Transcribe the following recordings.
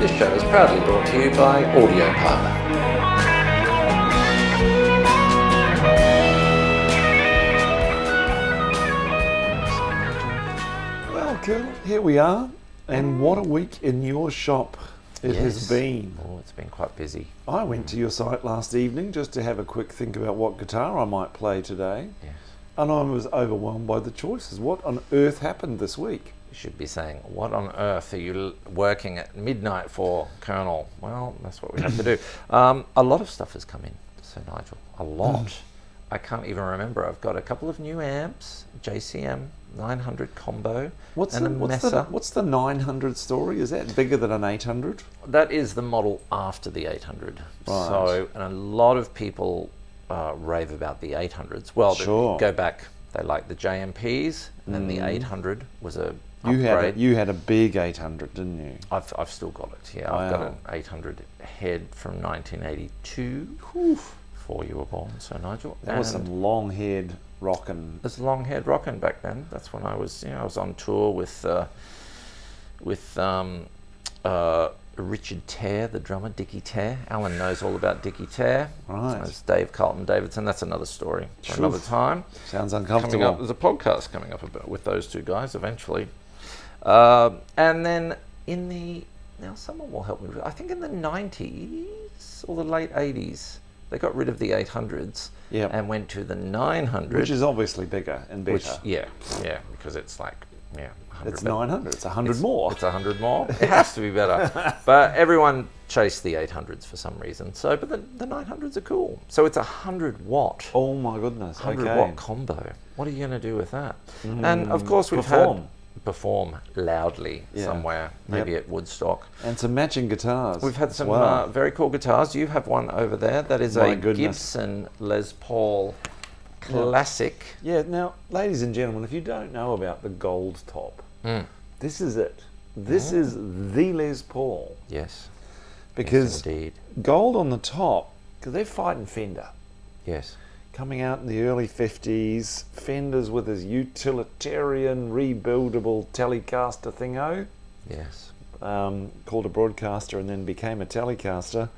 This show is proudly brought to you by Audio Parlour. Well, Colonel, here we are, and what a week in your shop it has been. Oh, it's been quite busy. I went to your site last evening just to have a quick think about what guitar I might play today, Yes. and I was overwhelmed by the choices. What on earth happened this week? You should be saying, what on earth are you working at midnight for, Colonel? Well, that's what we have to do. A lot of stuff has come in, so Nigel, a lot. I can't even remember. I've got a couple of new amps, JCM 900 combo, What's and what's the 900 story? Is that bigger than an 800? That is the model after the 800. Right. So, and a lot of people rave about the 800s. Well, Sure. Go back, they like the JMPs, and then the 800 was a upgrade. You had a big 800, didn't you? I've still got it, yeah. Wow. I've got an 800 head from 1982, before you were born, so Nigel. That was some long-haired rockin'. It was long-haired rockin' back then. That's when I was, I was on tour with Richard Tare, the drummer, Dickie Tare. Alan knows all about Dickie Tare. Right. There's Dave Carlton Davidson. That's another story for another Oof. time. Sounds Coming uncomfortable. up, there's a podcast coming up about, with those two guys eventually. And then now someone will help me with, I think in the 90s or the late 80s, they got rid of the 800s Yep. and went to the 900. Which is obviously bigger and better. Because it's like, 100 It's better. 900. It's 100 more. It's 100 more. It has to be better. But everyone chased the 800s for some reason. So, but the 900s are cool. So it's 100 watt. Oh my goodness. 100 okay. watt combo. What are you going to do with that? And of course we've had perform loudly somewhere, maybe at Woodstock. And some matching guitars. We've had some very cool guitars. You have one over there. That is My a goodness. Gibson Les Paul Classic. Yeah, now, ladies and gentlemen, if you don't know about the gold top, this is it. This is the Les Paul. Yes. Because Yes, indeed. gold on the top, because they're fighting Fender. Yes. Coming out in the early 50s, Fender's with his utilitarian, rebuildable Telecaster thingo, Yes. called a broadcaster and then became a Telecaster.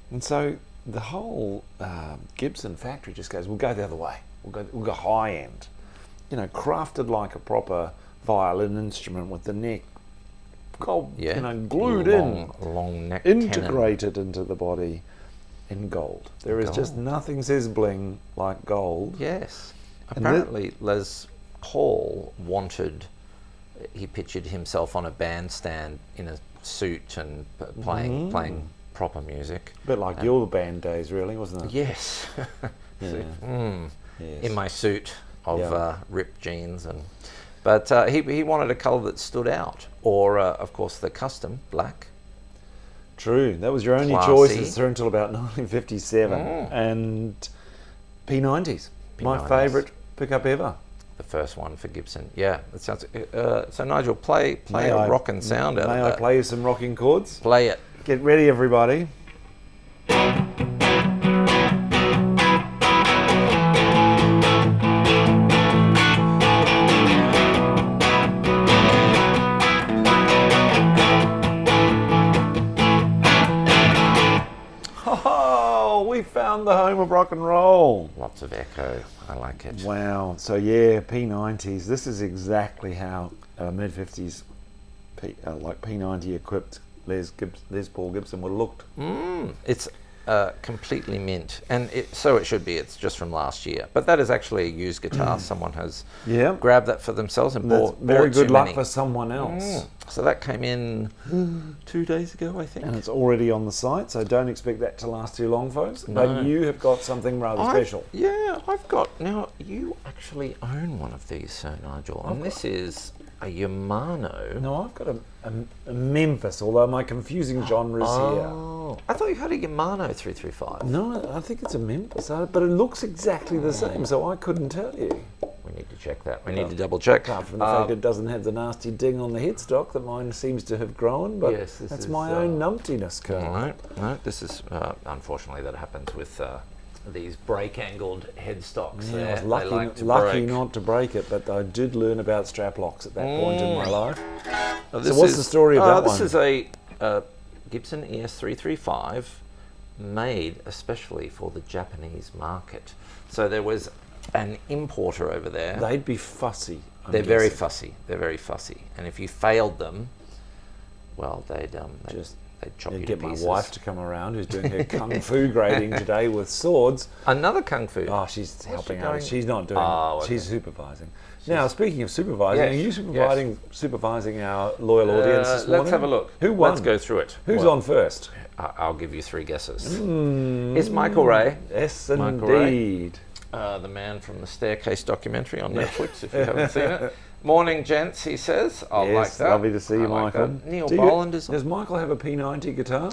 And so the whole Gibson factory just goes, we'll go the other way. We'll go high end. Crafted like a proper violin instrument with the neck glued long neck integrated into the body in gold. There is just nothing says bling like gold. Yes. And Apparently Les Paul he pictured himself on a bandstand in a suit and playing proper music. A bit like your band days, really, wasn't it? Yes. Yeah. Yes. In my suit of ripped jeans but he wanted a colour that stood out, or of course the custom black. True, that was your only Classy. choices through until about 1957. And P90s, my P90s. favourite pickup ever. The first one for Gibson. Yeah, it sounds. So Nigel, play May a I- rockin' sound out May of I that. play you some rocking chords? Play it. Get ready, everybody. Oh, we found the home of rock and roll. Lots of echo. I like it. Wow. So yeah, P90s. This is exactly how mid-50s P90 equipped Les Paul Gibson would have looked. It's completely mint, and so it should be. It's just from last year, but that is actually a used guitar. Someone has grabbed that for themselves and That's bought very too good luck many. for someone else. So that came in 2 days ago, I think. And it's already on the site, so don't expect that to last too long, folks. But you have got something rather special. I've got. Now, you actually own one of these, Sir Nigel, and this is a Yamano. No, I've got a Memphis, although my confusing genres Oh, I thought you had a Yamano 335. here. No, I think it's a Memphis, but it looks exactly the same, so I couldn't tell you. We need to check that. We need to double check. Apart from the fact it doesn't have the nasty ding on the headstock that mine seems to have grown, but Yes, this that's is, my own numptiness, Colonel. No, this is, unfortunately, that happens with these break-angled headstocks. Yeah, I was They lucky, like to lucky break. not to break it, but I did learn about strap locks at that point in my life. Now, So what's the story of that This one? is a Gibson ES335, made especially for the Japanese market. So there was an importer over there. They'd be fussy. They're very fussy. They're very fussy. And if you failed them, well, they'd chop you to get pieces. my wife to come around, who's doing her kung fu grading today with swords. Another kung fu. Oh, she's helping she out. doing? She's not doing Oh, it. okay. She's supervising. Now, speaking of supervising, Yes, are you yes. supervising our loyal audience this morning? Let's have a look. Who won? Let's go through it. Who's Well, on first? I'll give you 3 guesses. It's Michael Ray. Yes, Michael Ray. indeed. The man from the Staircase documentary on Netflix, if you haven't seen it. Morning, gents, he says. I Yes, like that. lovely to see you, I like Michael. that. Neil Do you- Boland is on. Does Michael have a P90 guitar?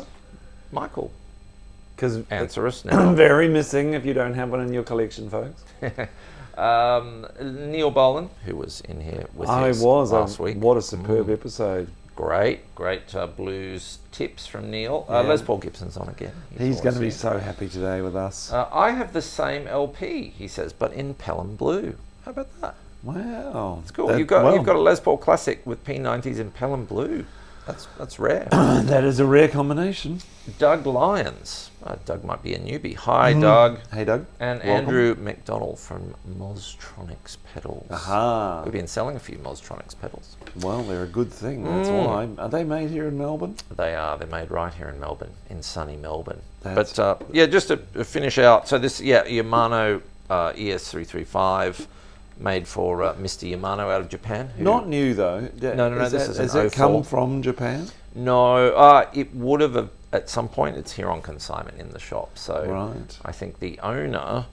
Michael, Because answer us now. very missing if you don't have one in your collection, folks. Neil Boland, who was in here with I us was. last week. What a superb episode. Great blues tips from Neil. Yeah. Les Paul Gibson's on again. He's going to be always so happy today with us. here. I have the same LP, he says, but in Pelham Blue. How about that? Wow. It's cool. That- You've got well, a Les Paul classic with P90s in Pelham Blue. That's rare. that is a rare combination. Doug Lyons. Doug might be a newbie. Hi, Doug. Hey, Doug. And Welcome. Andrew McDonald from Mostronics Pedals. Aha. We've been selling a few Mostronics pedals. Well, they're a good thing. That's why. Are they made here in Melbourne? They are. They're made right here in Melbourne, in sunny Melbourne. That's- But yeah, just to finish out. So this, Yamano ES335, made for Mr. Yamano out of Japan. who- Not new though. No, this is an Has it come 04. from Japan? No, it would have at some point. It's here on consignment in the shop. So Right. I think the owner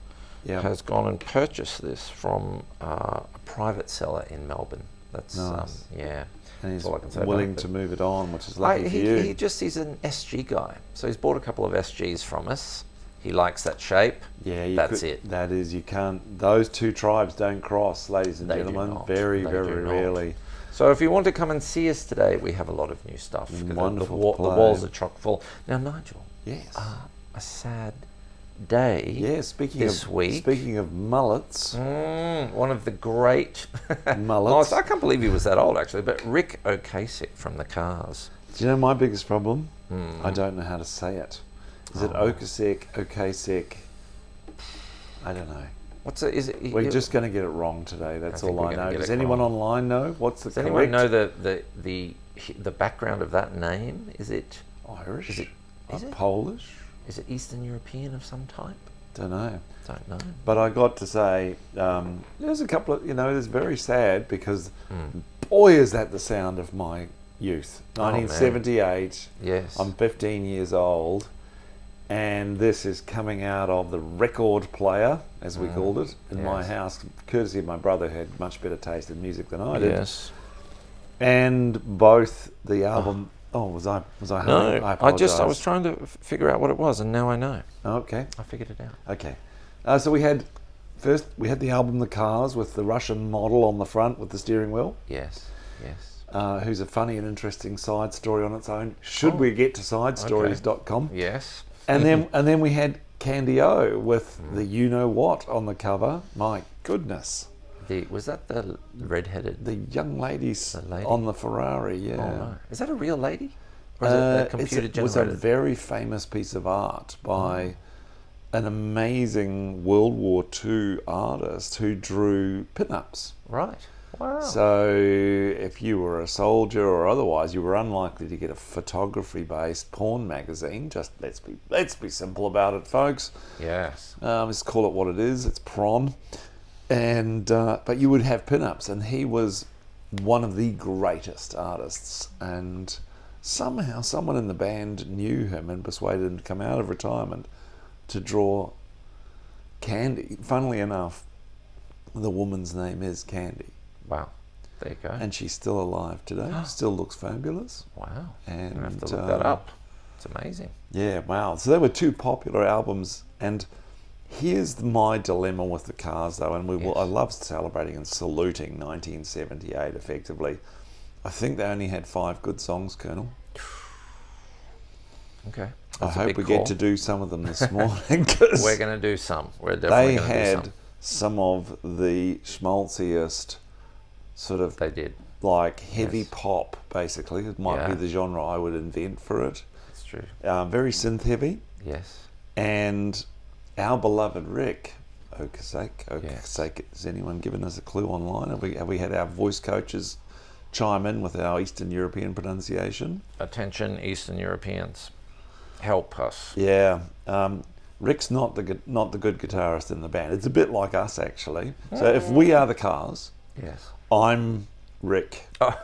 Yeah. has gone and purchased this from a private seller in Melbourne. That's Nice. yeah. And he's That's all I can say about willing it, to move it on, which is lucky for He you. he's an SG guy. So he's bought a couple of SGs from us. He likes that shape. Yeah, That's it. That is, you can't. Those two tribes don't cross, ladies and They do gentlemen. not. Very, They very do not. rarely. So if you want to come and see us today, we have a lot of new stuff. Wonderful The play. walls are chock full. Now, Nigel, Yes. a sad day Yeah. Speaking this of week. speaking of mullets, One of the great Mullets. I can't believe he was that old, actually. But Ric Ocasek from the Cars. do you know my biggest problem? Hmm. I don't know how to say it. Is it Oh. Ocasek? I don't know. What's it? Is it? We're just going to get it wrong today. That's think all we're I gonna know. get Does it anyone wrong. online know what's the Does correct? anyone know the background of that name? Is it Irish? Is it- is it? Polish? is it Eastern European of some type? Don't know. Don't know. But I got to say, there's a couple of, it's very sad because, Hmm. boy, is that the sound of my youth. Oh, man. 1978. Yes. I'm 15 years old, and this is coming out of the record player, as we called it, in my Yes. house, courtesy of my brother, who had much better taste in music than I did. Yes. And both the album. Oh, was I humming? No. I I apologise. was trying to figure out what it was, and now I know. Okay. I figured it out. Okay. So we had the album The Cars with the Russian model on the front with the steering wheel, Yes. Yes. who's a funny and interesting side story on its own. Should we get to sidestories.com? Yes. And then we had Candy O with the You Know What on the cover. My goodness. Was that the redheaded? The young ladies The lady. on the Ferrari, yeah. Oh no. Is that a real lady? Or is it a computer It was a generated? very famous piece of art by an amazing World War II artist who drew pin-ups. Right. Wow. So if you were a soldier or otherwise, you were unlikely to get a photography-based porn magazine. Just let's be simple about it, folks. yes. Let's call it what it is. It's prawn. And but you would have pin-ups, and he was one of the greatest artists. And somehow someone in the band knew him and persuaded him to come out of retirement to draw Candy. Funnily enough, the woman's name is Candy. Wow. There you go. And she's still alive today. Still looks fabulous. wow. And I have to look that up. It's amazing. Yeah, wow. So they were two popular albums. And here's my dilemma with the Cars, though. And Yes. I love celebrating and saluting 1978 effectively. I think they only had 5 good songs, Colonel. Okay. I That's a hope big we call. get to do some of them this morning. 'Cause We're going to do some. We're definitely they going to do had some. some of the schmaltziest sort of They did. like heavy Yes. pop, basically. It might be Yeah. the genre I would invent for it. It's true. Very synth heavy. Yes. And our beloved Ric Ocasek. Yes. Has anyone given us a clue online? Have we had our voice coaches chime in with our Eastern European pronunciation? Attention, Eastern Europeans, help us. Yeah. Ric's not the good guitarist in the band. It's a bit like us, actually. So if we are the Cars, Yes. I'm Ric, Oh.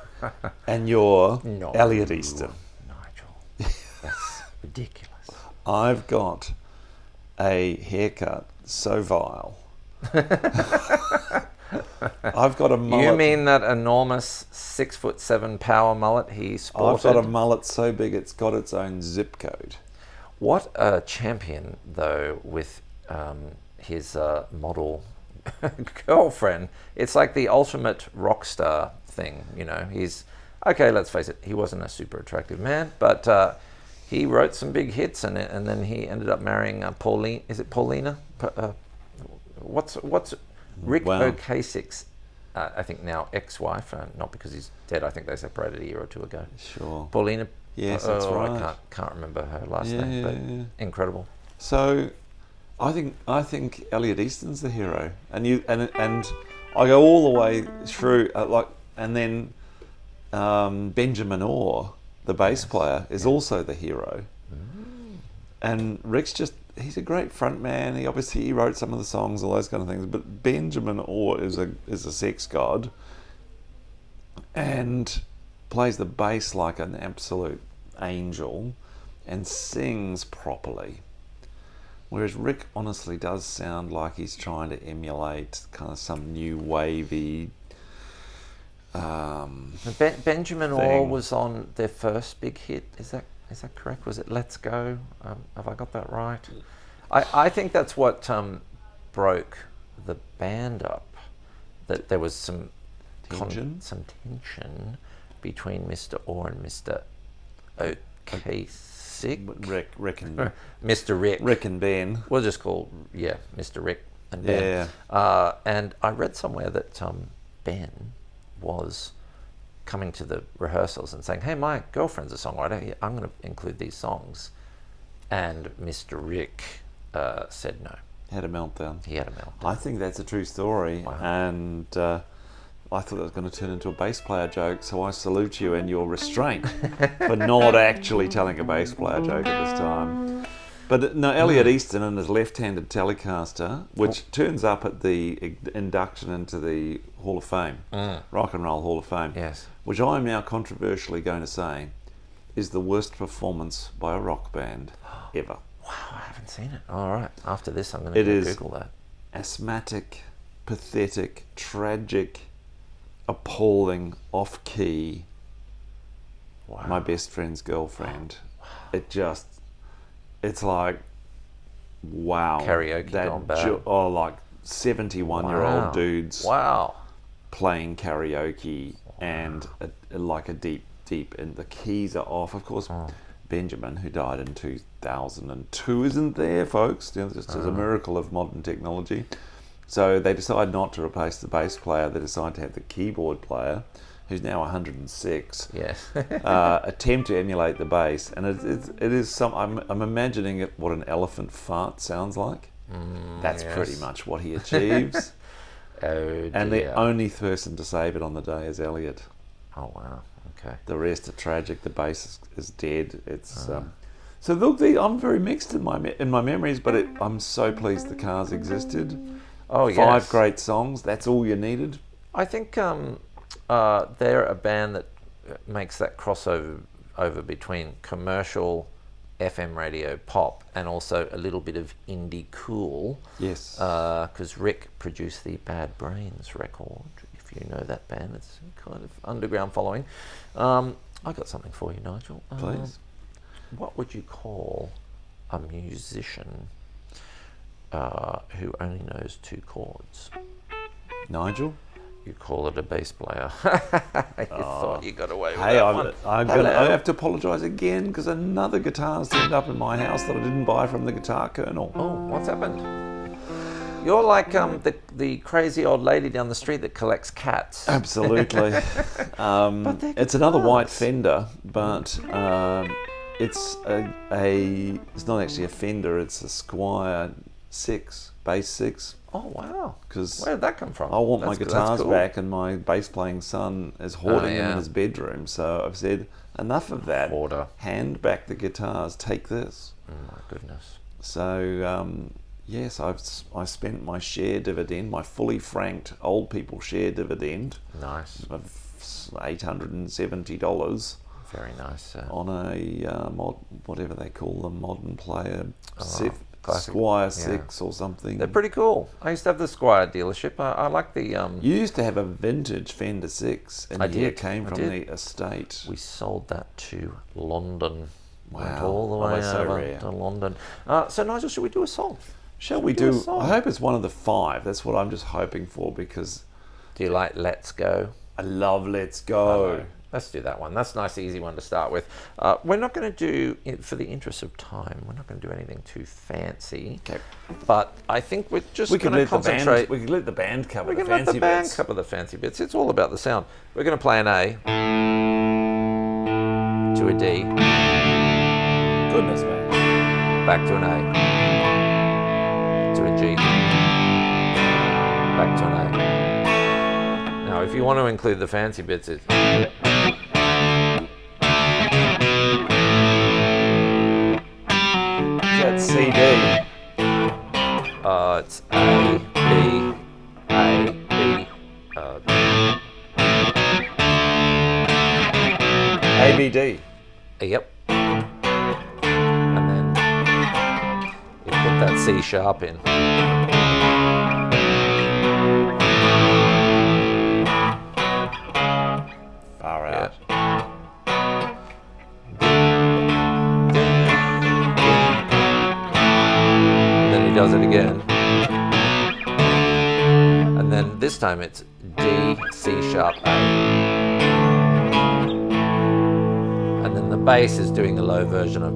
and you're No. Elliot Easton. Nigel, that's ridiculous. I've got a haircut so vile. I've got a mullet. You mean that enormous 6'7" power mullet he sported? I've got a mullet so big it's got its own zip code. What a champion, though, with his model girlfriend. It's like the ultimate rock star thing, you know. He's, okay, let's face it, he wasn't a super attractive man, but he wrote some big hits, and then he ended up marrying Pauline. Is it Paulina? What's Ric Ocasek's, I think now ex-wife, not because he's dead, I think they separated a year or two ago. Sure. Paulina. Yes, that's right. I can't remember her last name, but incredible. So, I think Elliot Easton's the hero, and I go all the way through and then Benjamin Orr, the bass player, is also the hero, and Ric's he's a great front man. He wrote some of the songs, all those kind of things. But Benjamin Orr is a sex god, and plays the bass like an absolute angel and sings properly. Whereas Ric honestly does sound like he's trying to emulate kind of some new wavy Benjamin Orr was on their first big hit. Is that correct? Was it Let's Go? Have I got that right? I think that's what broke the band up. That there was some tension between Mr. Orr and Mr. Ocasek. Ric and Mr. Ric. Ric and Ben. We'll just call Mr. Ric and Ben. Yeah. And I read somewhere that Ben was coming to the rehearsals and saying, "Hey, my girlfriend's a songwriter. I'm going to include these songs." And Mr. Ric said no. Had a meltdown. He had a meltdown. I think that's a true story. Wow. And I thought that was going to turn into a bass player joke, so I salute you and your restraint for not actually telling a bass player joke at this time. But no, Elliot Easton and his left-handed Telecaster, which turns up at the induction into the Hall of Fame, Rock and Roll Hall of Fame, Yes. which I am now controversially going to say is the worst performance by a rock band ever. Wow, I haven't seen it. All right. After this, I'm going to Google that. Asthmatic, pathetic, tragic, appalling, off-key. Wow. My best friend's girlfriend. It's like, wow. Karaoke gone bad. Like 71-year-old dudes playing karaoke and like a deep, and the keys are off. Of course, Benjamin, who died in 2002, isn't there, folks? Just as a miracle of modern technology. So they decide not to replace the bass player. They decide to have the keyboard player, who's now 106, Yes. attempt to emulate the bass. And it is some. I'm imagining what an elephant fart sounds like. That's pretty much what he achieves. And the only person to save it on the day is Elliot. Oh wow. Okay. The rest are tragic. The bass is dead. It's so look. I'm very mixed in my memories, but I'm so pleased the Cars existed. Oh yes. 5 great songs. That's all you needed. I think they're a band that makes that crossover between commercial FM radio pop and also a little bit of indie cool. Yes. Because Ric produced the Bad Brains record. If you know that band, it's kind of underground following. I got something for you, Nigel. Please. What would you call a musician who only knows 2 chords? Nigel? You call it a bass player. You thought you got away with Hey, that one. I have to apologise again because another guitar's turned up in my house that I didn't buy from the Guitar Colonel. Oh, what's happened? You're like the crazy old lady down the street that collects cats. Absolutely. It's another white Fender, but It's it's not actually a Fender. It's a Squire 6, bass 6. Oh wow! Because Where did that come from? I want my That's guitars cool. back, and my bass playing son is hoarding them yeah. in his bedroom. So I've said, enough of that. Hoarder. Hand back the guitars. Take this. Oh my goodness. So yes, I spent my share dividend, my fully franked old people share dividend Nice. of $870 Very nice. on a whatever they call them, modern player, classic. Squire Yeah. 6 or something. They're pretty cool. I used to have the Squire dealership. I like the. You used to have a vintage Fender 6, and I it did. came I from did. the estate. We sold that to London. Went Wow. all the Oh, way that's so over rare. to London. So Nigel, should we do a song? Shall Should we do a do? song? I hope it's one of the 5. That's what I'm just hoping for, because Do you like Let's Go? I love Let's Go. Let's do that one. That's a nice, easy one to start with. We're not going to do, for the interest of time, we're not going to do anything too fancy. Okay. But I think we're just We going can to let the band. concentrate. We can let the band cover We the can let fancy the band bits. cover the fancy bits. It's all about the sound. We're going to play an A to a D, Goodness, man. back to an A, to a G, back to an A. Now, if you want to include the fancy bits, it's That's CD. it's A, B, A, B, ABD. yep. And then you put that C sharp in. Far Yeah. out. And then he does it again. And then this time it's D, C sharp, A. And then the bass is doing the low version of,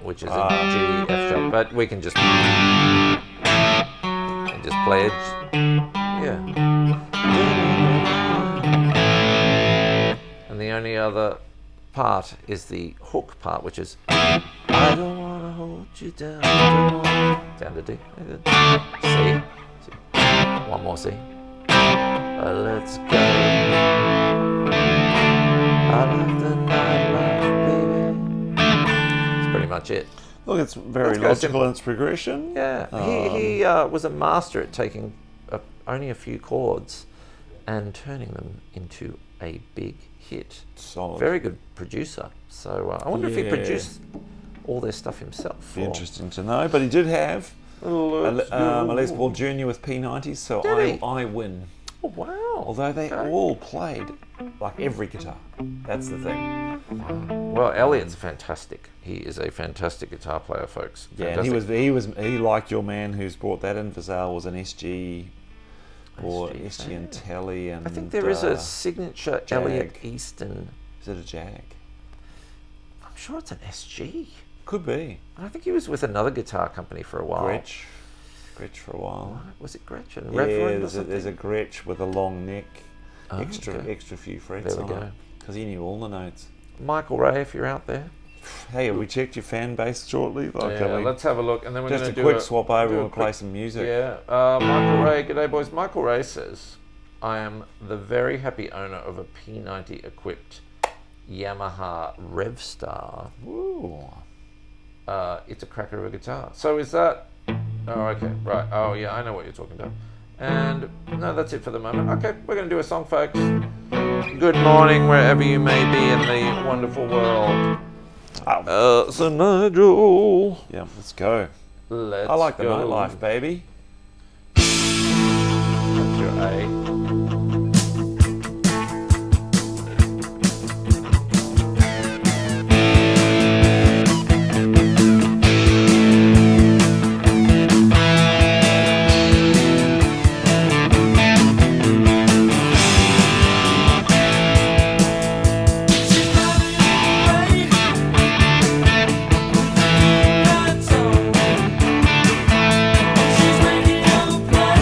which is a G, F sharp. But we can just play it. Yeah. And the only other part is the hook part, which is I don't wanna hold you down. Down to D. C. C. One more C. Let's go. I love the nightlife, baby. That's pretty much it. Look, it's very Let's go logical simple. in its progression. Yeah, he was a master at taking only a few chords and turning them into a big hit. Solid. Very good producer. So I wonder if he Yeah. produced all their stuff himself. Be interesting to know. But he did have a Les Paul Jr. with P90s, so Did he? I win. Oh, wow. Although they Okay. all played like every guitar. That's the thing. Well, Elliot's fantastic. He is a fantastic guitar player, folks. Yeah, and Fantastic. he like your man who's brought that in for sale was an SG or SG, SG and Telly, and I think there is a signature Jag. Elliot Easton. Is it a Jag? I'm sure it's an SG. Could be. And I think he was with another guitar company for a while. Gretsch for a while. Was it Gretchen? Yeah, Reverend or there's a Gretsch with a long neck, Oh, extra okay. few frets There we on go. it, because he knew all the notes. Michael Ray, if you're out there. Hey, have we checked your fan base shortly? Like, Yeah, are we- let's have a look, and then we're just going a to do quick swap over do a and play quick- some music. Yeah, Michael Ray, g'day boys. Michael Ray says, I am the very happy owner of a P90 equipped Yamaha Revstar. Ooh. It's a cracker of a guitar. So is that... Oh, okay, right. Oh, yeah, I know what you're talking about. And no, that's it for the moment. Okay, we're going to do a song, folks. Good morning, wherever you may be in the wonderful world. So Nigel, Yeah, let's go. let's I like the go. nightlife, baby. That's your A. She's making you play.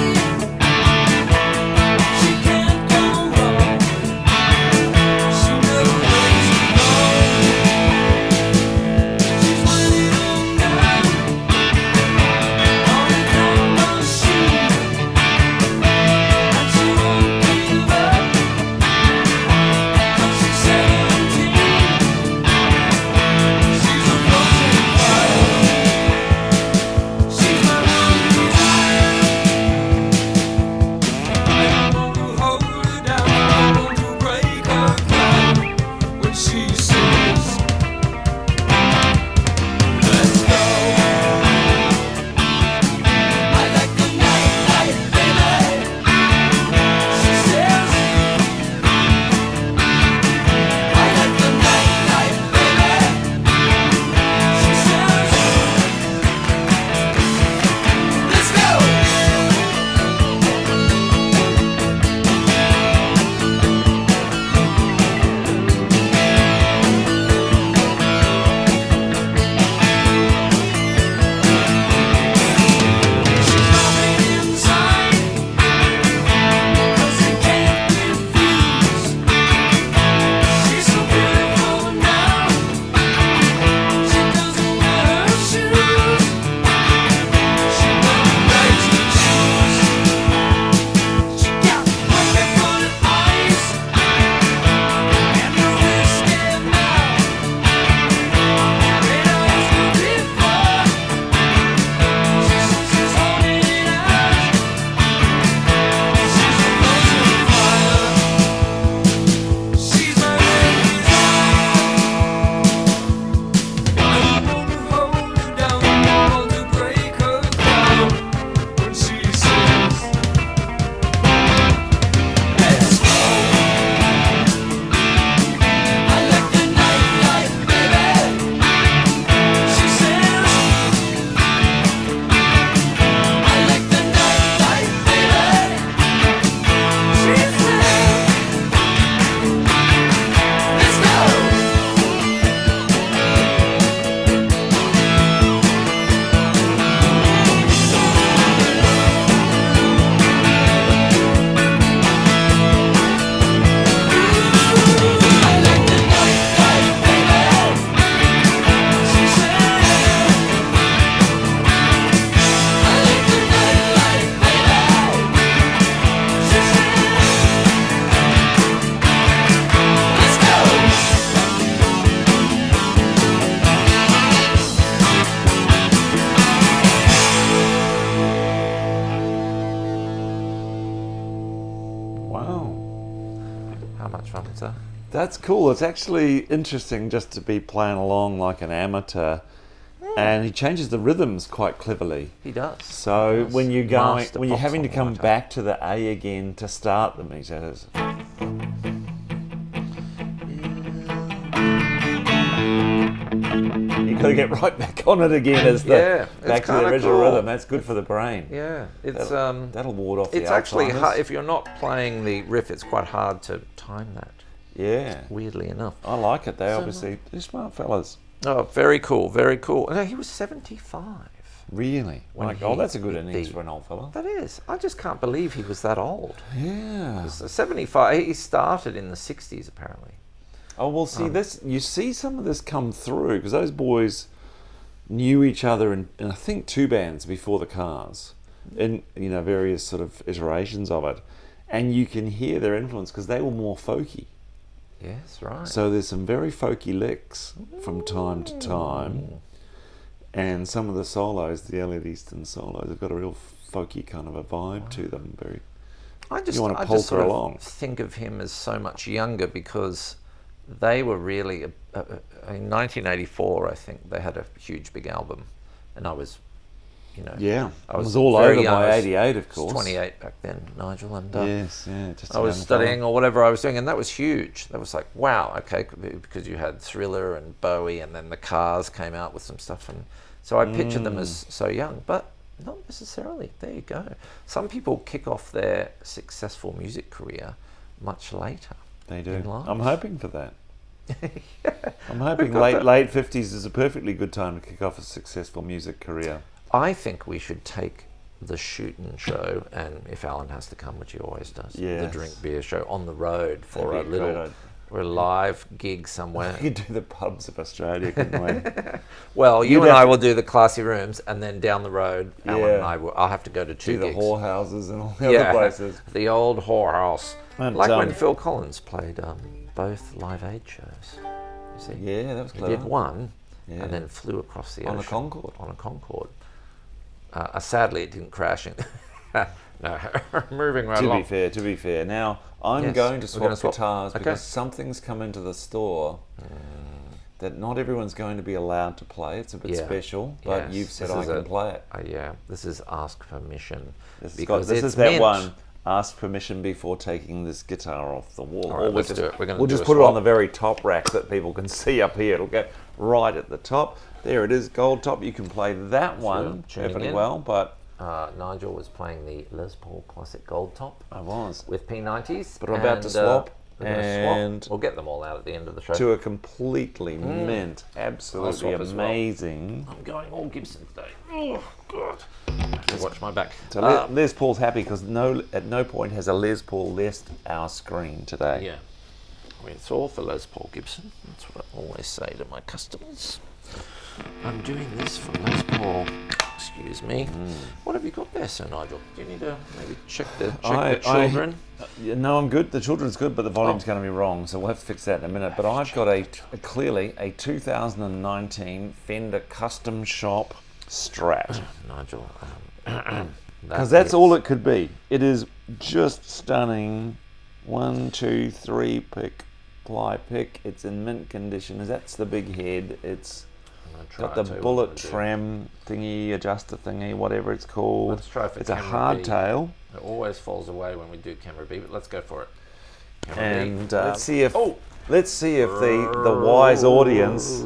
How much fun is that? That's cool. It's actually interesting just to be playing along like an amateur. And he changes the rhythms quite cleverly. He does. So He does. when you're Master when you're pop having to come songwriter. back to the A again to start them, he says. You got to get right back on it again as the back to the original rhythm. That's good for the brain. Yeah, it's that'll ward off the it's actually Alzheimer's. hard if you're not playing the riff. It's quite hard to time that. Yeah, Weirdly enough. I like it. They're they're smart fellas. Oh, very cool, very cool. No, he was 75. Really? When That's a good he innings beat- for an old fella. That is. I just can't believe he was that old. Yeah. So 75. He started in the 60s apparently. Oh well, see this. You see some of this come through because those boys knew each other in I think 2 bands before the Cars, in various sort of iterations of it, and you can hear their influence because they were more folky. Yes, right. So there's some very folky licks from time to time, and some of the solos, the Elliot Easton solos, have got a real folky kind of a vibe to them. Very. I just polka along. think of him as so much younger because they were really in 1984. I think they had a huge big album, and I was, Yeah, I it was all very over young. by I was '88, of course. 28 back then, Nigel, and Yes, yeah. Just I was studying or whatever I was doing, and that was huge. That was like, wow, okay, because you had Thriller and Bowie, and then the Cars came out with some stuff, and so I pictured them as so young, but not necessarily. There you go. Some people kick off their successful music career much later. They do. in life. I'm hoping for that. Yeah. I'm hoping got late that. late 50s is a perfectly good time to kick off a successful music career. I think we should take the Shootin show, and if Alan has to come, which he always does, the Yes. Drink Beer show on the road for a That'd be a great little idea. or a live gig somewhere. We could do the pubs of Australia, couldn't we? Well, you You'd and have I to- will do the classy rooms, and then down the road, Alan and Yeah. I will. I'll have to go to 2 do the gigs. whorehouses and all the other places. The old whorehouse, And, like when Phil Collins played both Live Aid shows. You see, Yeah, that was he clever. did one, Yeah. and then flew across the On a ocean Concorde. On a Concorde. Sadly, it didn't crash. No, moving right along. To be fair. Now, I'm Yes, going to we're gonna swap swap. guitars Okay. because something's come into the store that not everyone's going to be allowed to play. It's a bit Yeah. special, but Yes, you've said this I is can play it. Yeah, this is ask permission. This because is it's that mint. one. Ask permission before taking this guitar off the wall. All right, Or let's do it. We're gonna we'll do just a put it on swap. the very top rack that people can see up here. It'll go right at the top. There it is, gold top. You can play that one tuning perfectly in. well, but Nigel was playing the Les Paul Classic Gold Top I was with P90s. But we're about to and, swap, we're gonna and- swap. We'll get them all out at the end of the show. to a completely mint, I'll absolutely swap as well. amazing. I'm going all Gibson today. Oh, God. I have to watch my back. So Les Paul's happy because at no point has a Les Paul left our screen today. Yeah. I mean, it's all for Les Paul Gibson. That's what I always say to my customers. I'm doing this for Les Paul. Excuse me. What have you got there, Sir Nigel? Do you need to maybe check the children? No, I'm good. The children's good, but the volume's Oh. going to be wrong, so we'll have to fix that in a minute. But I've got clearly a 2019 Fender Custom Shop Strat. Nigel. Because that's all it could be. It is just stunning. 1, 2, 3 pick, ply pick. It's in mint condition. That's the big head. It's got the bullet tram thingy, adjuster thingy, whatever it's called. Let's try for It's a camera B. hardtail. It always falls away when we do camera B, but let's go for it. Camera B. And let's see if Oh! the wise audience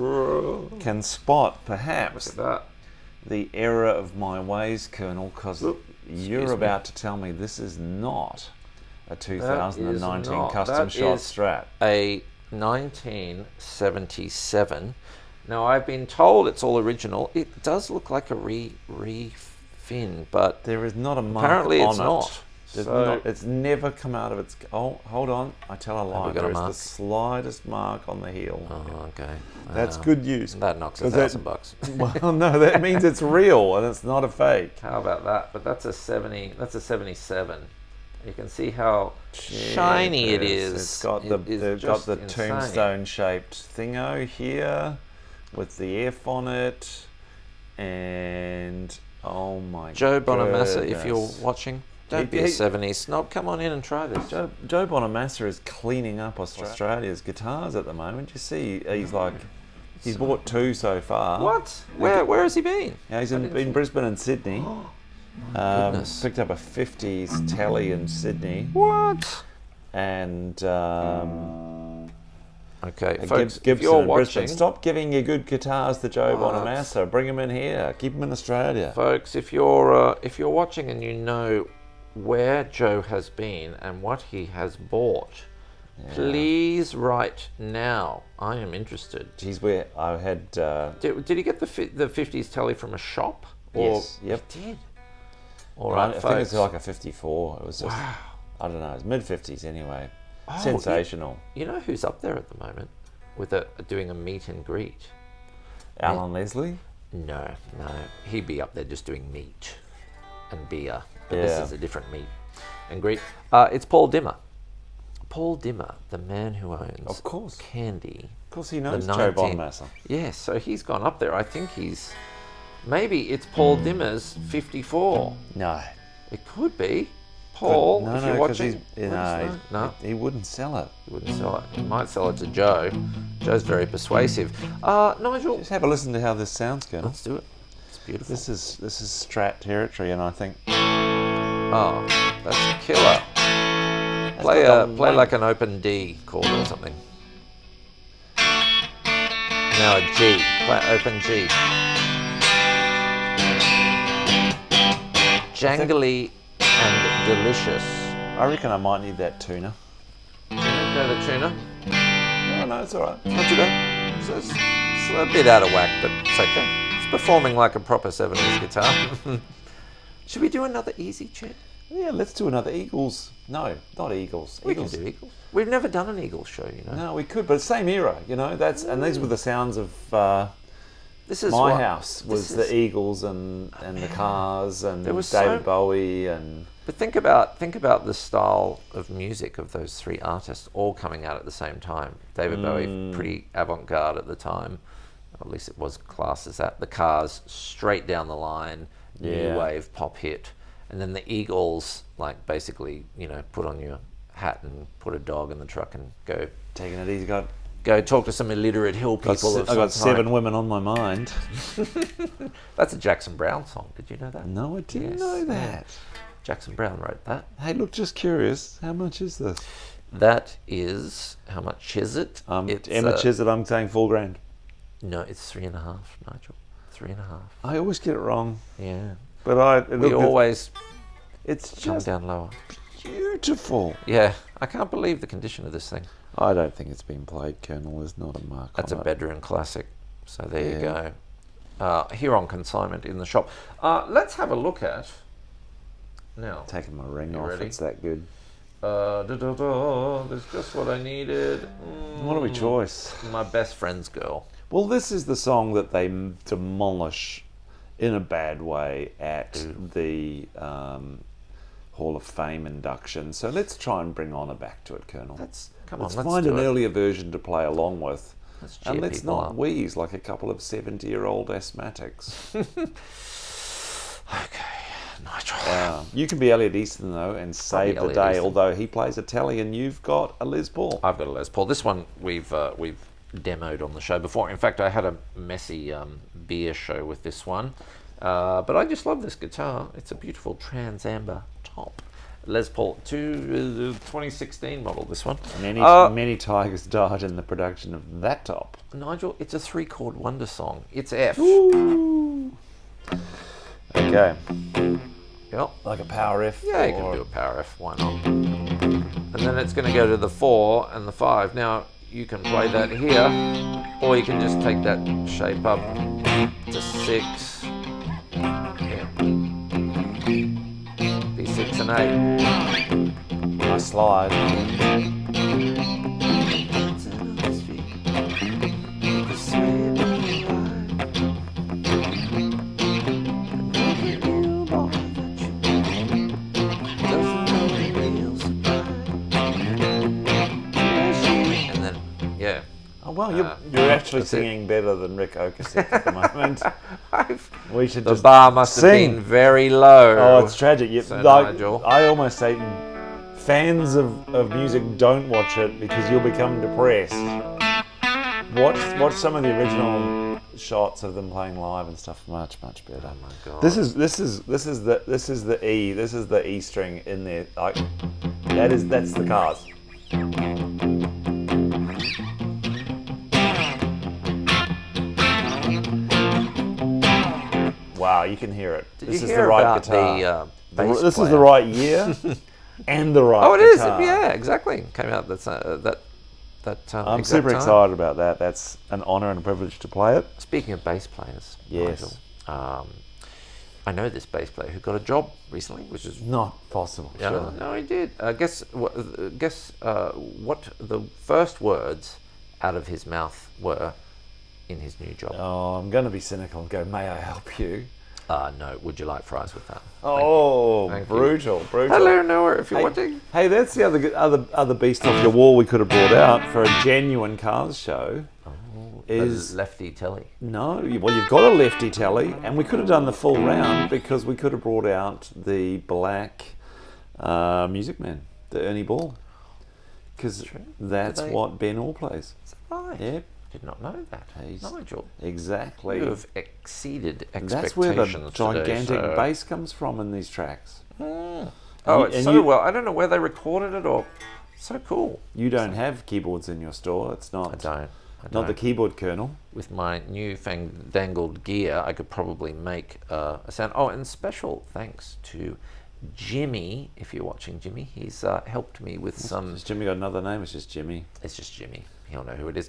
can spot perhaps Look at that. the error of my ways, Colonel, because Oop, you're excuse me. about to tell me this is not a 2019 not. custom That shot is Strat. A 1977. Now, I've been told it's all original. It does look like a re-fin, but There is not a mark apparently on it's it. not. There's So- not. It's never come out of its. Oh, hold on! I tell a lie. we got a There is the mark? slightest mark on the heel. Oh, okay. That's good news. That knocks Because that- $1,000. Well, no, that means it's real and it's not a fake. How about that? But that's a 70. That's a 77. You can see how shiny it is. It's got It the is they've got just the insane. tombstone-shaped thingo here, with the F on it, and oh my! Joe Bonamassa, if you're goodness. watching, Don't be a 70s snob. Come on in and try this. Joe Bonamassa is cleaning up Australia's guitars at the moment. You see, he's bought 2 so far. What? Where has he been? Yeah, he's in Brisbane and Sydney. Goodness. Picked up a 50s telly in Sydney. What? And okay, folks, Gibson if you're and watching, Brisbane. Stop giving your good guitars to Joe Bonamassa. Bring him in here. Keep him in Australia. folks, if you're watching and you know where Joe has been and what he has bought, please write now. I am interested. Geez, where I had. Did he get the 50s telly from a shop? Or Yes, yep. He did. All right, I folks. think it's like a 54. It was just, I don't know, it's mid-50s anyway. Sensational. You know who's up there at the moment with doing a meet and greet? Alan Leslie? No. He'd be up there just doing meat and beer. But this is a different meet and greet. It's Paul Dimmer. Paul Dimmer, the man who owns Of course. Candy. Of course he knows The Joe 19 Bonamassa. Yes, so he's gone up there. I think maybe it's Paul Dimmer's 54. No. It could be. Paul, No, if no, you're 'cause watching, no, he wouldn't sell it. he wouldn't sell it. He might sell it to Joe. Joe's very persuasive. Nigel, Just have a listen to how this sounds, Colonel. let's do it. It's beautiful. This is Strat territory, and I think Oh, that's a killer. Play got the play one- like an open D chord or something. Now a G. Play open G. Jangly and delicious. I reckon I might need that tuner. Go the tuner. No, it's all right. Not too bad. It's a bit out of whack, but it's okay. It's performing like a proper 70s guitar. Should we do another easy check? Yeah, let's do another Eagles. No, not Eagles. We can do Eagles. We've never done an Eagles show, you know. No, we could, but same era, you know. And these were the sounds of This is my what- house was this is- the Eagles and the Cars and There was David so- Bowie and But think about the style of music of those 3 artists all coming out at the same time. David Bowie, pretty avant-garde at the time, or at least it was classed as that. The Cars, straight down the line, new Yeah. wave pop hit, and then the Eagles, like basically, you know, put on your hat and put a dog in the truck and go taking it easy. go talk to some illiterate hill people. I got 7 women on my mind. That's a Jackson Brown song. Did you know that? No, I didn't Yes. know that. Jackson Brown wrote that. Hey, look, just curious. How much is this? That is, how much is it? It's, Emma Chisholm, I'm saying $4,000. No, it's 3.5, Nigel. 3.5. I always get it wrong, Yeah. but We always it's come just down lower. beautiful. Yeah. I can't believe the condition of this thing. I don't think it's been played, Colonel. There's not a mark That's a on it. bedroom classic. So there you Yeah. go. Here on consignment in the shop. Let's have a look at now. Taking my ring You off, ready? it's that good. There's just what I needed. What a wee choice. My best friend's girl. Well, this is the song that they demolish in a bad way at the Hall of Fame induction. So let's try and bring honour back to it, Colonel. Let's Let's do find an it. earlier version to play along with. Let's cheer And let's people not up. wheeze like a couple of 70-year-old asthmatics. Okay, Nigel. You can be Elliot Easton, though, and save the Elliot day, Easton. although he plays a telly and you've got a Les Paul. I've got a Les Paul. This one we've demoed on the show before. In fact, I had a messy beer show with this one. But I just love this guitar. It's a beautiful trans amber top. Les Paul 2016 model, this one. Many, many tigers died in the production of that top. Nigel, it's a 3-chord wonder song. It's F. Ooh. Okay. Yep. Like a power F. Yeah, you can do a power F. Why not? And then it's going to go to the 4 and the 5. Now, you can play that here, or you can just take that shape up to 6. Yeah. B6 and 8. Nice slide. And then, yeah. I well, you're actually that's it. singing better than Ric Ocasek at the moment. We should The just bar must have sing. been very low. Oh, it's tragic. Sir Like, Nigel. I almost say fans of music don't watch it because you'll become depressed. Watch some of the original shots of them playing live and stuff. Much better. Oh my god. This is the E. This is the E string in there. Like that's the Cars. Wow, you can hear it. Did This you is hear the right about guitar. the bass This is player? the right year and the right Oh, it is. guitar. Yeah, exactly. Came out that. I'm exact super time. excited about that. That's an honour and a privilege to play it. Speaking of bass players, Yes. Nigel, I know this bass player who got a job recently, which is Not possible. yeah, Surely. no, he did. Guess what the first words out of his mouth were in his new job. Oh, I'm going to be cynical and go, may I help you? No, would you like fries with that? Oh, Thank you. brutal. Hello, Noah, if you're Hey, watching. hey, that's the other beast off your wall we could have brought out for a genuine Cars show. Is Lefty Telly. no, well, you've got a lefty telly, and we could have done the full round because we could have brought out the black Music Man, the Ernie Ball, because that's Did they- what Ben Orr plays. Is that right? Yep, Did not know that. He's- Nigel, exactly. you have exceeded And expectations that's where the today, gigantic so- bass comes from in these tracks. Oh, And it's so you- well. I don't know where they recorded it or. So cool. You don't have keyboards in your store. It's not. I don't. Not the keyboard kernel. With my new fandangled gear, I could probably make a sound. Oh, and special thanks to Jimmy. If you're watching, Jimmy, he's helped me with some. Has Jimmy got another name? It's just Jimmy. It's just Jimmy. He'll know who it is.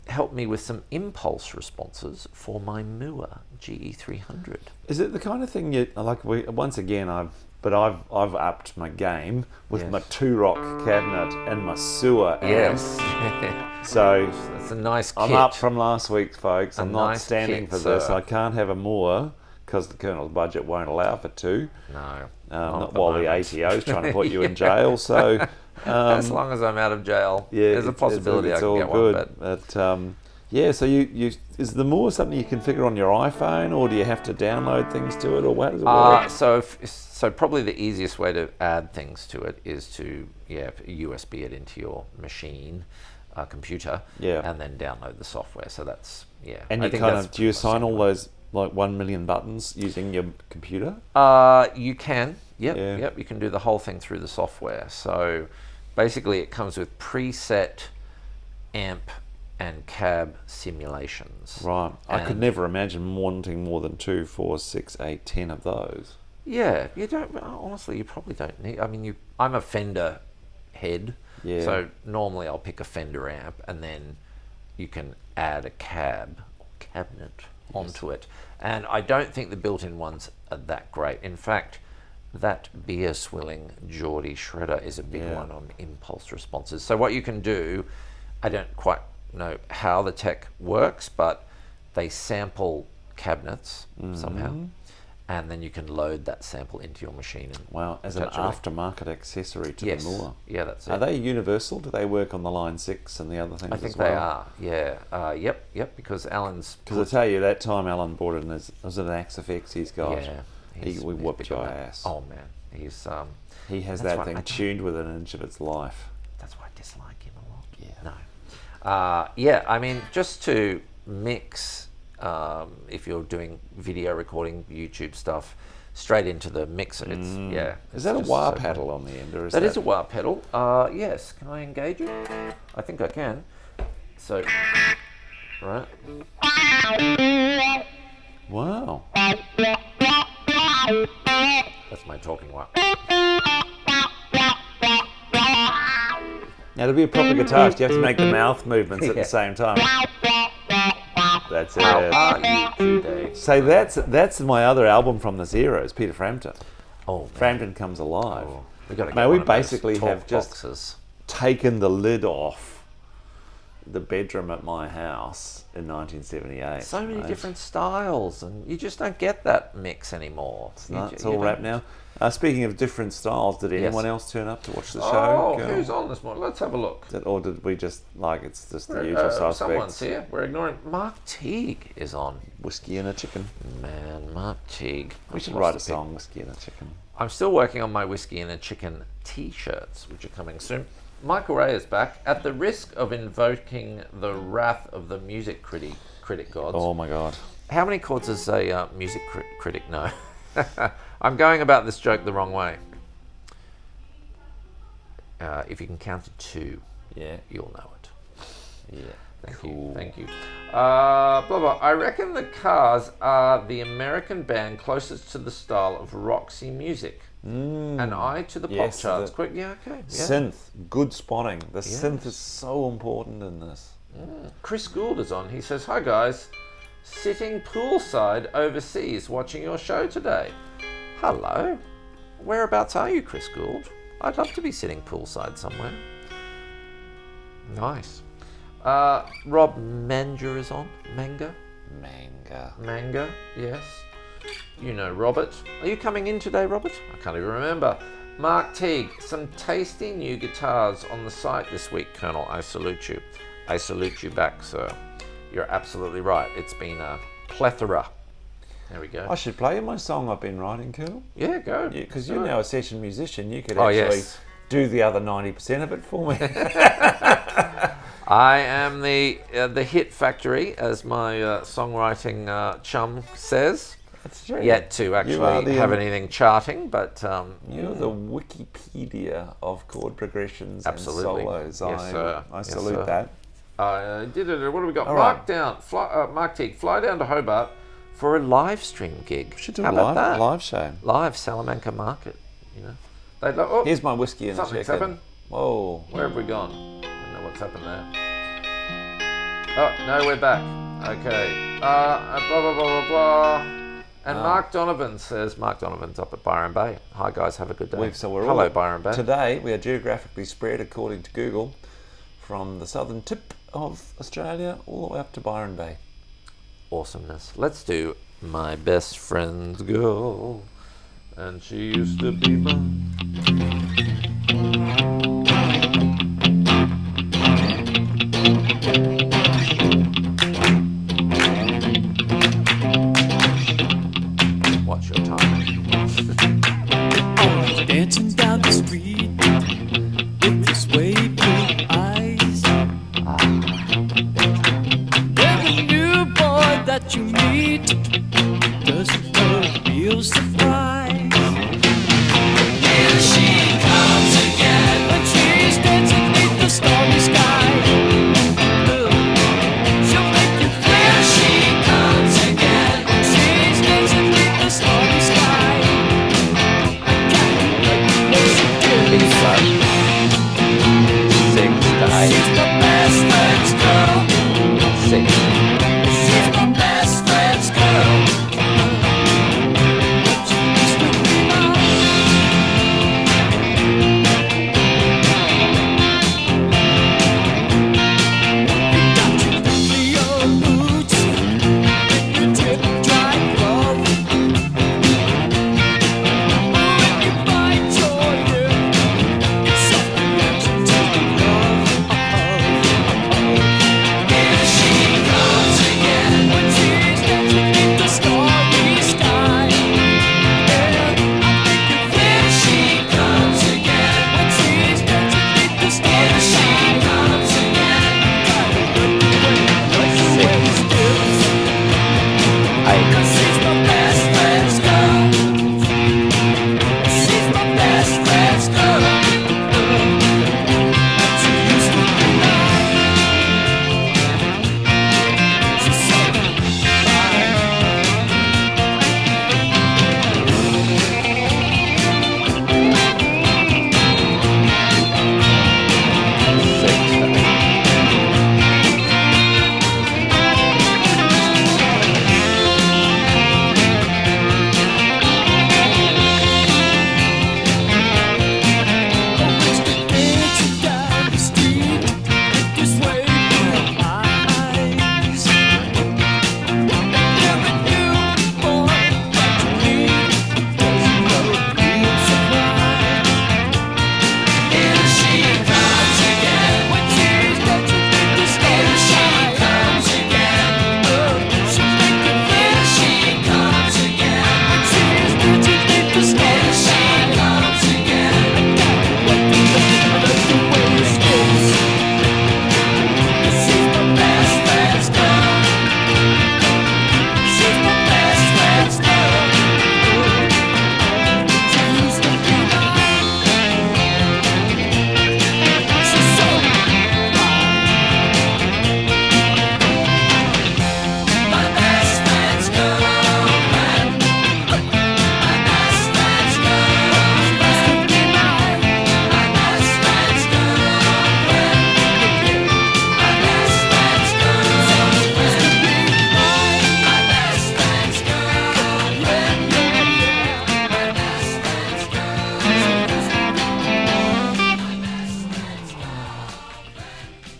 Helped me with some impulse responses for my Mua GE300. Is it the kind of thing you like? Once again, I've upped my game with Yes. my 2-rock cabinet and my sewer amp. Yes. So That's a nice kit. I'm up from last week, folks. I'm not nice standing kit, for this. sir. I can't have a Moore because the Colonel's budget won't allow for two. No. Not at the while the moment. ATO's trying to put you in jail. So As long as I'm out of jail, yeah, there's a possibility I can all get good. one. But Yeah, so you is the Moore something you configure on your iPhone, or do you have to download things to it, or how does it work? so probably the easiest way to add things to it is to USB it into your machine, computer, Yeah. and then download the software. So that's And I you think kind that's of do you pretty much assign all simple. those like 1 million buttons using your computer? You can. Yep. You can do the whole thing through the software. So basically, it comes with preset amp and cab simulations. Right. I could And- never imagine wanting more than 2, 4, 6, 8, 10 of those. Yeah, you don't. Honestly, you probably don't need. I mean, I'm a Fender head, Yeah. so normally I'll pick a Fender amp, and then you can add a cab or cabinet onto it. And I don't think the built-in ones are that great. In fact, that beer swilling Geordie shredder is a big Yeah. one on impulse responses. So what you can do, I don't quite know how the tech works, but they sample cabinets somehow, and then you can load that sample into your machine. And Wow, as an attach it. aftermarket accessory to Yes. the Moore. Yeah, that's it. Are they universal? Do they work on the Line 6 and the other things I think as well? they are. Yeah. Yep. Because Alan's. Because I tell you, that time Alan bought it, and was it an Axifix he's got? Yeah. We he's whooped big your on that. ass. Oh man, he's. He has that's that right, thing I- tuned within an inch of its life. That's why I dislike him a lot. Yeah. No. Yeah. I mean, just to mix, if you're doing video recording, YouTube stuff, straight into the mixer. It's Is it's that a just wah so paddle cool. on the end, or is That is a wah pedal. Yes. Can I engage it? I think I can. So, right. Wow. That's my talking wah. Now, to be a proper guitarist, you have to make the mouth movements at Yeah. the same time. That's How it. are you today? So that's my other album from this era. Is Peter Frampton. Oh, man. Frampton Comes Alive. We got to Man, get we one of those basically talk have just boxes. taken the lid off the bedroom at my house in 1978. So many mate. different styles, and you just don't get that mix anymore. It's all wrapped now. Speaking of different styles, did anyone else turn up to watch the show? Oh, who's on this morning? Let's have a look. Or did we just, it's just the usual suspects? Someone's here. We're ignoring. Mark Teague is on. Whiskey and a Chicken. Man, Mark Teague. We should write a song, Whiskey and a Chicken. I'm still working on my Whiskey and a Chicken t-shirts, which are coming soon. Michael Ray is back. At the risk of invoking the wrath of the music critic gods. Oh my God. How many chords does a music critic know? I'm going about this joke the wrong way. If you can count to 2, you'll know it. Yeah. Thank you. Blah, blah. I reckon the Cars are the American band closest to the style of Roxy music. An eye to the pop charts. Quick, okay. Yeah. Synth, good spotting. The synth is so important in this. Chris Gould is on. He says, "Hi guys, sitting poolside overseas watching your show today." Hello. Whereabouts are you, Chris Gould? I'd love to be sitting poolside somewhere. Nice. Rob Manger is on. Manga, yes. You know Robert. Are you coming in today, Robert? I can't even remember. Mark Teague, some tasty new guitars on the site this week, Colonel. I salute you. I salute you back, sir. You're absolutely right. It's been a plethora. There we go. I should play you my song I've been writing, Colonel. Yeah, go. Because you're now a session musician. You could actually do the other 90% of it for me. I am the hit factory, as my songwriting chum says. That's true. Yet to actually have anything charting, but you're the Wikipedia of chord progressions and solos. Yes, sir. I salute that. I did it. What do we got? All Mark Teague, fly down to Hobart for a live stream gig. We should do a live show. Live Salamanca Market. You know, they'd love. Oh, here's my whiskey and something's chicken. happened. Whoa! Where have we gone? I don't know what's happened there. Oh no, we're back. Okay. Blah blah blah blah blah. And Mark Donovan says, Mark Donovan's up at Byron Bay. Hi guys, have a good day. Hello, Byron Bay. Today we are geographically spread, according to Google, from the southern tip of Australia all the way up to Byron Bay. Awesomeness. Let's do My Best Friend's Girl, and she used to be mine. What's your time? Dancing down the street with this way blue eyes. Every new boy that you meet doesn't look real surprised. Here she comes again, and she's dancing beneath the starry sky. Little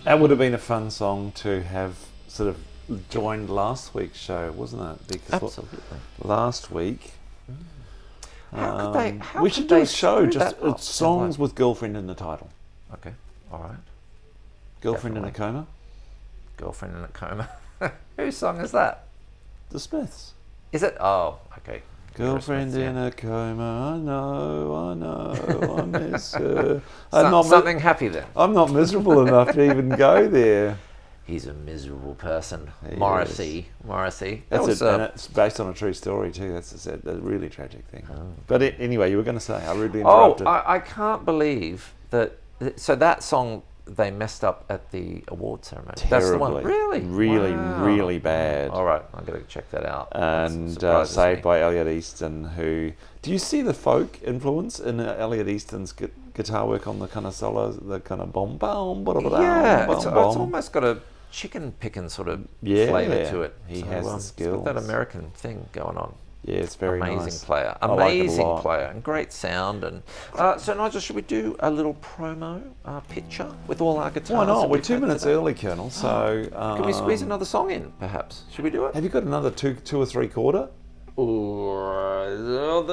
That would have been a fun song to have sort of joined last week's show, wasn't it? Because Absolutely. last week, How could they? How we could should do they a show screw just that up it's so songs much? with girlfriend in the title. Okay, all right. Girlfriend in a Definitely. coma. Girlfriend in a coma. Whose song is that? The Smiths. Is it? Oh, okay. Girlfriend Aerosmith, in yeah. a coma. I know, I miss her. Something happy then. I'm not miserable enough to even go there. He's a miserable person. He Morrissey. That's was, it, and it's based on a true story too. That's a really tragic thing. But anyway, you were going to say, I really interrupted. I can't believe that. So that song they messed up at the award ceremony. That's the one. Terribly. Really? Really bad. All right, I'm going to check that out. And That surprises saved me. by Elliot Easton, who... Do you see the folk influence in Elliot Easton's guitar work on the kind of solos, the kind of bomb, bomb, Yeah, it's almost got a chicken picking sort of flavour to it. He has the It's skills. got that American thing going on. Yeah, it's very Amazing nice. player. I like it a Amazing lot. player. And great sound. And so, Nigel, should we do a little promo picture with all our guitars? Why not? that We're we've 2 had minutes today? early, Colonel, so... Can we squeeze another song in, perhaps? Should we do it? Have you got another two or three quarter? I've No.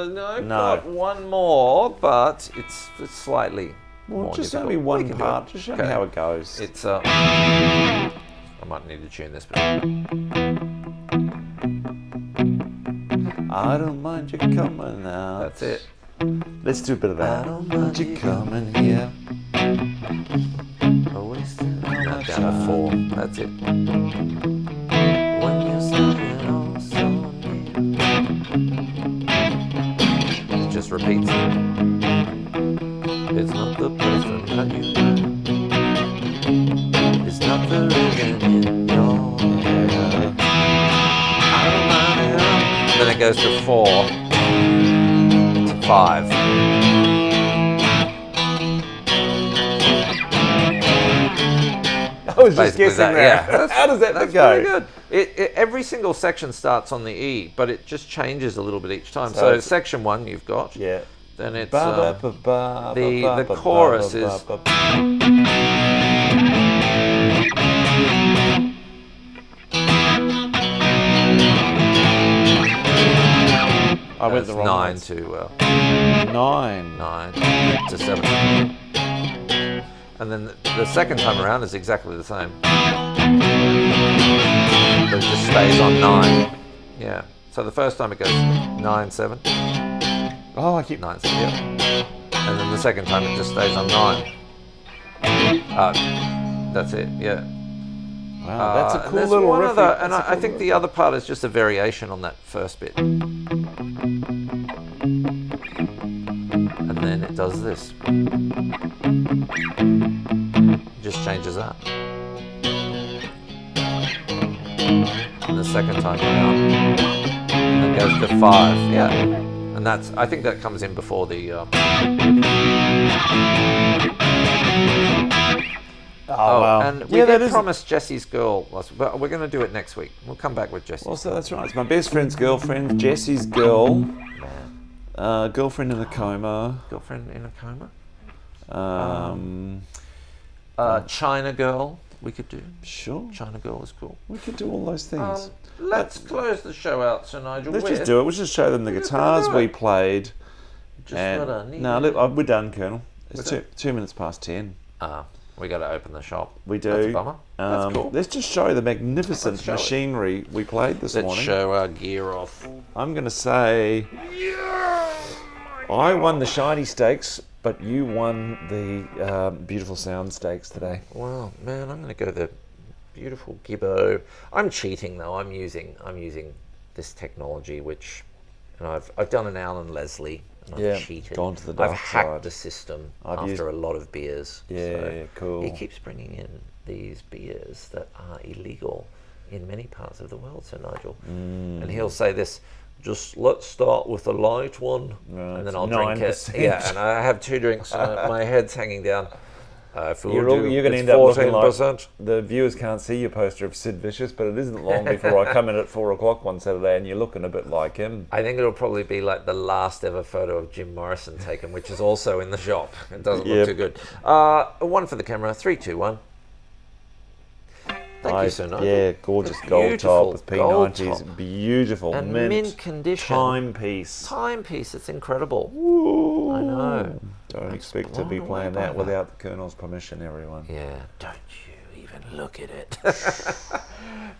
got one more, but it's slightly Well, more just difficult. only We one can do part. it. Just show me Okay. how it goes. It's I might need to tune this, but I don't mind you coming out. that's it. Let's do a bit of that. I don't mind you you coming here. Always down to 4. That's it. When you're standing on so near. It just repeats. It's not the person that you were. It's not the rhythm in your hair. I don't mind it. Then it goes to 4 to 5. I was just Basically guessing that, that. yeah. How does that That's go? pretty good. Every single section starts on the E, but it just changes a little bit each time. So So it's- section 1 you've got. Yeah. Then it's The the chorus is- I went the that's wrong 9 notes. to 9. 9 to 7. And then the second time around is exactly the same. But it just stays on 9. Yeah. So the first time it goes 9 7. Oh, I keep... 9 7. Yeah. And then the second time it just stays on 9. That's it. Yeah. Wow, that's a And cool there's little one riff. other, and I think the other part is just a variation on that first bit. And then it does this. It just changes that. And the second time around, it goes to 5. Yeah. And that's, I think that comes in before the... Oh, wow. and we yeah, that did is... promise Jesse's Girl last week, but we're going to do it next week. We'll come back with Jesse's Well, so Girl. that's right. It's my best friend's girlfriend, Jesse's girl. Girlfriend in a coma. Girlfriend in a Coma. China Girl, we could do. Sure. China Girl is cool. We could do all those things. Let's close the show out, Sir Nigel. Let's just do it. We'll just show them the We're just gonna guitars do we it. played. Just what I need. No, look, we're done, Colonel. It's We're 2 minutes past 10. We got to open the shop. We do. That's a bummer. That's cool. Let's just show the magnificent Let's show it. machinery we played this Let's morning. show our gear off. I'm going to say I won the shiny stakes, but you won the beautiful sound stakes today. Well, man, I'm going to go the beautiful Gibbo. I'm cheating though. I'm using this technology, which, and I've done an Alan Leslie. And Yeah, I've cheated. gone to the I've dark hacked side. the system I've after used- a lot of beers. Yeah, cool. He keeps bringing in these beers that are illegal in many parts of the world, Sir Nigel. Mm. And he'll say this, just let's start with a light one, Right, and then it's I'll drink it. 9%. Yeah, and I have 2 drinks, my head's hanging down. You're going to end up looking like 14%. the viewers can't see your poster of Sid Vicious, but it isn't long before I come in at 4 o'clock one Saturday and you're looking a bit like him. I think it'll probably be like the last ever photo of Jim Morrison taken, which is also in the shop. It doesn't Yep. look too good. 1 for the camera, 3, 2, 1. Thank you, Sir Nigel. Yeah, gorgeous gold Beautiful top with gold P90s. top. Beautiful. And mint condition. Timepiece. Timepiece, it's incredible. Ooh. I know. Don't I'm expect to be blown playing away by that without the Colonel's permission, everyone. Yeah, don't you even look at it.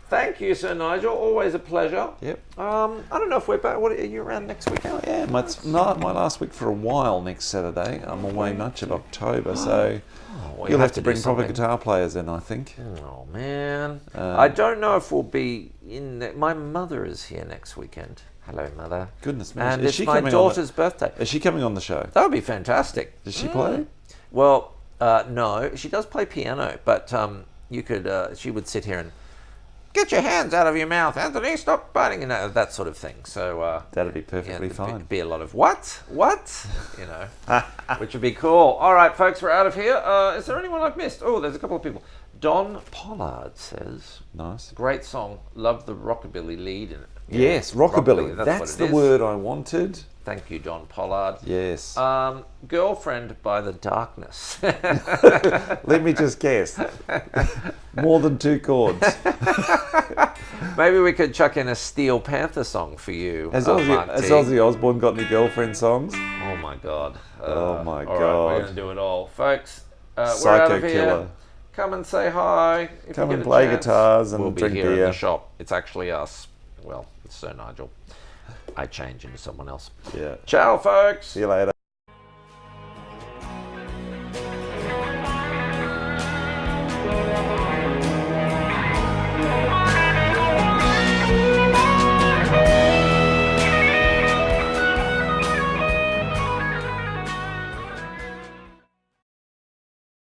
Thank you, Sir Nigel. Always a pleasure. Yep. I don't know if we're back. What are you around next weekend? Yeah, it's not my last week for a while next Saturday. I'm away much of October, so Well, you'll have to do bring proper something. guitar players in, I think. Oh man, I don't know if we'll be in. My mother is here next weekend. Hello, Mother. Goodness me. And Is it's she my coming on daughter's birthday. Is she coming on the show? That would be fantastic. Does she play? Well, no, she does play piano, but you could. She would sit here and get your hands out of your mouth, Anthony. Stop biting. That sort of thing. So That'd be perfectly fine. Be a lot of what, which would be cool. All right, folks, we're out of here. Is there anyone I've missed? Oh, there's a couple of people. Don Pollard says, Nice. great song. Love the rockabilly lead in it. Yes, rockabilly. That's what the it is. word I wanted. Thank you, Don Pollard. Yes. Girlfriend by the Darkness. Let me just guess. More than 2 chords. Maybe we could chuck in a Steel Panther song for you. Has Mark T. Ozzy Osbourne got any girlfriend songs? Oh my God. Oh my all right, God. we're going to do it all. Folks, we're out Psycho of here. killer. Come and say hi. If Come you and get a play chance. guitars and we'll be drink here in beer. the shop. It's actually us. Well, it's Sir Nigel. I change into someone else. Yeah. Ciao, folks. See you later.